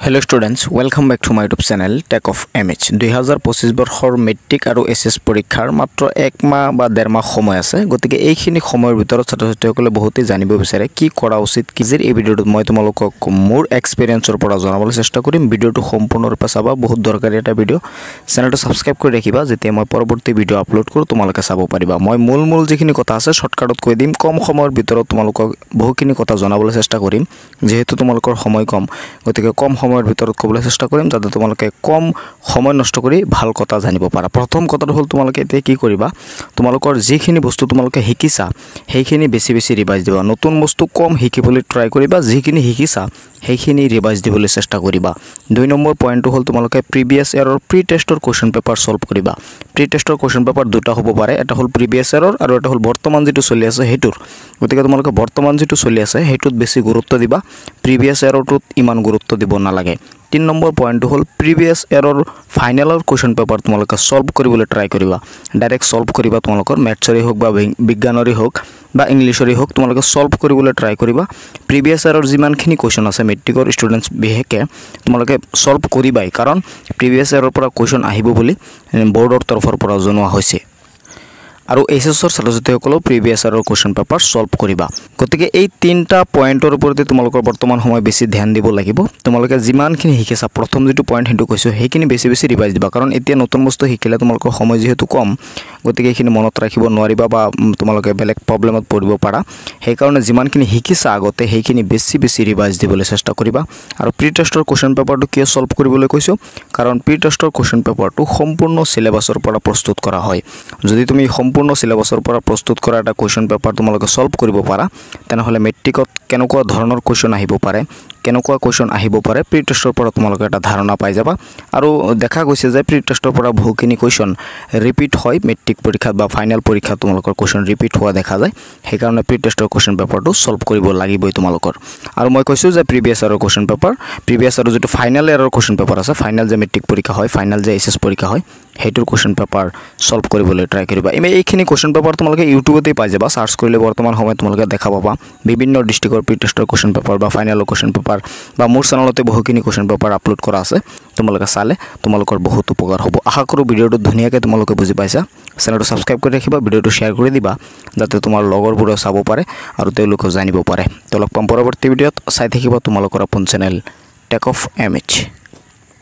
Hello students, welcome back to my YouTube channel Tech of MH 2025 বৰ্ষৰ matric আৰু SS পৰীক্ষাৰ মাত্ৰ 1 মাহ বা 1.5 মাহ সময় আছে গতিকে এইখিনি সময়ৰ ভিতৰত ছাত্ৰ-ছাত্ৰীসকলে বহুতেই জানিব বিচাৰে কি কৰা উচিত কি যে এই ভিডিঅ'টোত মই তোমালোকক মোৰ এক্সপেৰিয়েন্সৰ পৰা জনাবলৈ চেষ্টা কৰিম ভিডিঅ'টো সম্পূৰ্ণৰূপে চাবা বহুত দৰকাৰী এটা ভিডিঅ' চেনেলটো সাবস্ক্ৰাইব কৰি ৰাখিবা যেতিয়া মই পৰৱৰ্তী ভিডিঅ' আপলোড কৰোঁ তোমালোকে চাব পাৰিবা মই মূল যিখিনি কথা আছে শৰ্টকাটত কৈ দিম কম সময়ৰ ভিতৰত তোমালোকক বহুখিনি কথা জনাবলৈ চেষ্টা কৰিম যেহেতু তোমালোকৰ সময় কম গতিকে কম সময়ৰ ভিতৰত ক'বলৈ চেষ্টা কৰিম যাতে তোমালোকে কম সময় নষ্ট কৰি ভাল কথা জানিব পাৰা প্ৰথম কথাটো হ'ল তোমালোকে এতিয়া কি কৰিবা তোমালোকৰ যিখিনি বস্তু তোমালোকে শিকিছা সেইখিনি বেছি ৰিভাইজ দিবা নতুন বস্তু কম শিকিবলৈ ট্ৰাই কৰিবা যিখিনি শিকিছা সেইখিনি ৰিভাইজ দিবলৈ চেষ্টা কৰিবা দুই নম্বৰ পইণ্টটো হ'ল তোমালোকে প্ৰিভিয়াছ ইয়াৰৰ প্ৰি টেষ্টৰ কোৱেশ্চন পেপাৰ সলভ কৰিবা প্ৰি টেষ্টৰ কোৱেশ্চন পেপাৰ দুটা হ'ব পাৰে এটা হ'ল প্ৰিভিয়াছ ইয়াৰৰ আৰু এটা হ'ল বৰ্তমান যেটো চলি আছে হেতুৰ গতিকে তোমালোকে বৰ্তমান যেটো চলি আছে হেতুত বেছি গুৰুত্ব দিবা প্ৰিভিয়াছ ইয়াৰটোত ইমান গুৰুত্ব দিব নালাগে 3 নম্বৰ পইণ্টটো হ'ল প্ৰিভিয়াছ ইয়াৰৰ ফাইনেলৰ কোৱেশ্চন পেপাৰ তোমালোকে সলভ কৰিবলৈ ট্ৰাই কৰিবা ডাইৰেক্ট সলভ কৰিবা তোমালোকৰ মেথছৰে হোক বা বিজ্ঞানৰে হোক বা ইংলিশৰে হোক তোমালোকে সলভ কৰিবলৈ ট্ৰাই কৰিবা প্ৰিভিয়াছ ইয়াৰৰ যিমানখিনি কোৱেশ্চন আছে মেট্ৰিকৰ ষ্টুডেন্টস বিহেকে তোমালোকে সলভ কৰিবাই কাৰণ প্ৰিভিয়াছ ইয়াৰৰ পৰা কোৱেশ্চন আহিব বুলি বৰ্ডৰ তৰফৰ পৰা জনোৱা হৈছে আৰু এছএছৰ ছাত্ৰ-ছাত্ৰীসকলক প্ৰিভিয়াছ ইয়াৰৰ কোৱেশ্চন পেপাৰ সলভ কৰিবা গতিকে এই তিনটা পইণ্টৰ ওপৰতে তোমালোকৰ বৰ্তমান সময় বেছি ধ্যান দিব লাগিব তোমালোকে যিমানখিনি শিকিছা প্ৰথম যেটো পইণ্ট হেতু কৈছো সেইখিনি বেছি ৰিভাইজ দিবা কাৰণ এতিয়া নতুন বস্তু শিকিলে তোমালোকৰ সময় যেহেতু কম গতিকে এইখিনি মনত ৰাখিব নোৱাৰিবা বা তোমালোকে বেলেগ প্ৰবলেমত পৰিব পাৰা সেই কাৰণে যিমানখিনি শিকিছা আগতে সেইখিনি বেছি ৰিভাইজ দিবলৈ চেষ্টা কৰিবা আৰু প্ৰি টেষ্টৰ কোৱেশ্চন পেপাৰটো কিয় সলভ কৰিবলৈ কৈছো কাৰণ প্ৰি টেষ্টৰ কোৱেশ্চন পেপাৰটো সম্পূৰ্ণ সিলেবাসৰ পৰা প্ৰস্তুত কৰা হয় যদি তুমি সম্পূৰ্ণ সিলেবাসৰ পৰা প্ৰস্তুত কৰা এটা কোৱেশ্চন পেপাৰ তোমালোকে সলভ কৰিব পাৰা তেনেহলে মেট্ৰিকত কেনেকুৱা ধৰণৰ কোৱেশ্চন আহিব পাৰে কেনেকুৱা কোৱেশ্চন আহিব পাৰে প্ৰি টেষ্টৰ পৰা তোমালোকে এটা ধাৰণা পাই যাবা আৰু দেখা গৈছে যে প্ৰি টেষ্টৰ পৰা বহুখিনি কোৱেশ্চন ৰিপিট হয় মেট্ৰিক পৰীক্ষাত বা ফাইনেল পৰীক্ষাত তোমালোকৰ কোৱেশ্চন ৰিপিট হোৱা দেখা যায় সেই কাৰণে প্ৰি টেষ্টৰ কোৱেশ্চন পেপাৰটো সলভ কৰিব লাগিবই তোমালোকৰ আৰু মই কৈছো যে প্ৰিভিয়াছ ইয়াৰৰ কোৱেশ্চন পেপাৰ প্ৰিভিয়াছ ইয়াৰৰ যেটো ফাইনেল ইয়াৰৰ কোৱেশ্চন পেপাৰ আছে ফাইনেল যে মেট্ৰিক পৰীক্ষা হয় ফাইনেল যে এছএছ পৰীক্ষা হয় হেতুৰ কোৱেশ্চন পেপাৰ সলভ কৰিবলৈ ট্ৰাই কৰিবা এইখিনি কোৱেশ্চন পেপাৰ তোমালোকে ইউটিউবতে পাই যাবা সাৰ্চ কৰিলে বৰ্তমান সময়ত তোমালোকে দেখা পাবা বিভিন্ন ডিস্ট্ৰিক্টৰ প্ৰি টেষ্টৰ কোৱেশ্চন পেপাৰ বা ফাইনেলৰ কোৱেশ্চন পেপাৰ বা মোৰ চেনেলতে বহুখিনি কোৱেশ্চন পেপাৰ আপলোড কৰা আছে তোমালোকে চালে তোমালোকৰ বহুত উপকাৰ হ'ব আশা কৰো ভিডিঅটো ধুনিয়াকৈ তোমালোকে বুজি পাইছা চেনেলটো সাবস্ক্ৰাইব কৰি ৰাখিবা ভিডিঅটো শ্বেয়াৰ কৰি দিবা যাতে তোমাৰ লগৰবোৰে চাব পাৰে আৰু তেওঁলোকে জানিব পাৰে তো লগ পাম পৰৱৰ্তী ভিডিঅত চাই থাকিবা তোমালোকৰ আপোন চেনেল টেক অফ MH